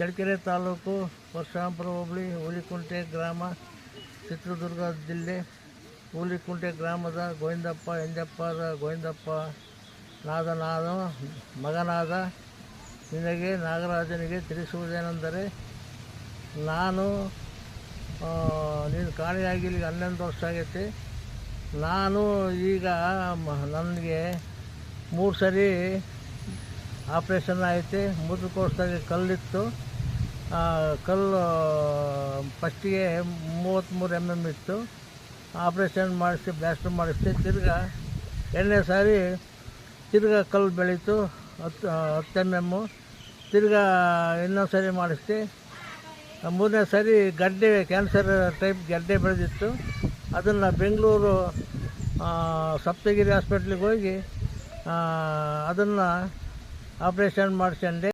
ಚಳ್ಳಕೆರೆ ತಾಲೂಕು, ಪರಶುರಾಮಪುರ ಹೋಬಳಿ, ಹುಲಿಕುಂಟೆ ಗ್ರಾಮ, ಚಿತ್ರದುರ್ಗ ಜಿಲ್ಲೆ. ಹುಲಿಕುಂಟೆ ಗ್ರಾಮದ ಗೋವಿಂದಪ್ಪ ಎಂಜಪ್ಪರ ಗೋವಿಂದಪ್ಪ ನಾನು ಮಗನಾದ ನಿನಗೆ ನಾಗರಾಜನಿಗೆ ತಿಳಿಸುವುದೇನೆಂದರೆ, ನಾನು ನೀನು ಕಾಣೆಯಾಗಿ ಇಲ್ಲಿಗೆ 11 ವರ್ಷ ಆಗೈತೆ. ನಾನು ಈಗ ನನಗೆ 3 ಸರಿ ಆಪ್ರೇಷನ್ ಐತೆ. ಮೂತ್ರಕೋಶದಾಗೆ ಕಲ್ಲಿತ್ತು. ಕಲ್ಲು ಫಸ್ಟಿಗೆ 33 mm ಇತ್ತು. ಆಪ್ರೇಷನ್ ಮಾಡಿಸಿ ಬ್ಲಾಸ್ಟರ್ ಮಾಡಿಸಿ ತಿರ್ಗಾ 2ನೇ ಸಾರಿ ತಿರ್ಗಾ ಕಲ್ಲು ಬೆಳೀತು 10 mm. ತಿರ್ಗಾ ಇನ್ನೊಂದು ಸರಿ ಮಾಡಿಸ್ದೆ. 3ನೇ ಸಾರಿ ಗಡ್ಡೆ, ಕ್ಯಾನ್ಸರ್ ಟೈಪ್ ಗಡ್ಡೆ ಬೆಳೆದಿತ್ತು. ಅದನ್ನು ಬೆಂಗಳೂರು ಸಪ್ತಗಿರಿ ಹಾಸ್ಪಿಟ್ಲಿಗೆ ಹೋಗಿ ಅದನ್ನು ಆಪ್ರೇಷನ್ ಮಾಡಿಸ್ಕೊಂಡೆ.